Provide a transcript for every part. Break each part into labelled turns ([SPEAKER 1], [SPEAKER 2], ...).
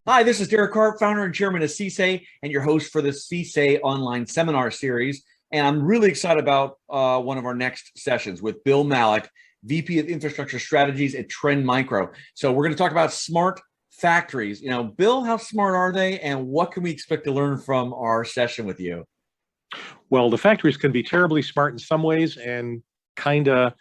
[SPEAKER 1] Hi, this is Derek Hart, founder and chairman of CSA, and your host for the CSA online seminar series. And I'm really excited about one of our next sessions with Bill Malik, VP of Infrastructure Strategies at Trend Micro. So we're going to talk about smart factories. Bill, how smart are they, and what can we expect to learn from our session with you?
[SPEAKER 2] Well, the factories can be terribly smart in some ways and kind of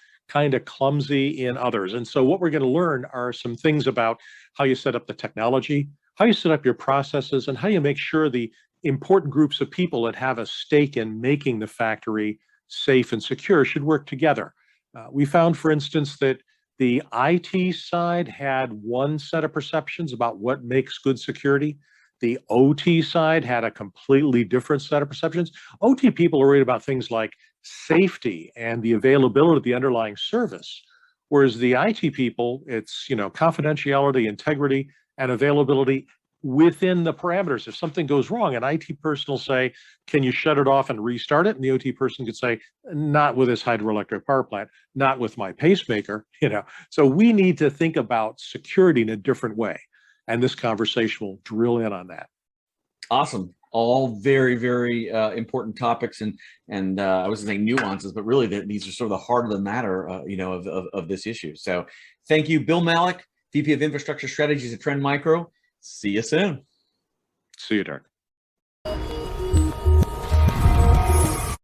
[SPEAKER 2] clumsy in others. And so what we're going to learn are some things about how you set up the technology, how you set up your processes, and how you make sure the important groups of people that have a stake in making the factory safe and secure should work together. We found, for instance, that the IT side had one set of perceptions about what makes good security. The OT side had a completely different set of perceptions. OT people are worried about things like safety and the availability of the underlying service, whereas the IT people, it's confidentiality, integrity, and availability within the parameters. If something goes wrong, an IT person will say, "Can you shut it off and restart it?" And the OT person could say, "Not with this hydroelectric power plant, not with my pacemaker." So we need to think about security in a different way. And this conversation will drill in on that.
[SPEAKER 1] Awesome. All very, very important topics, and I was saying nuances, but really these are sort of the heart of the matter, of this issue. So, thank you, Bill Malik, VP of Infrastructure Strategies at Trend Micro. See you soon.
[SPEAKER 2] See you, Derek.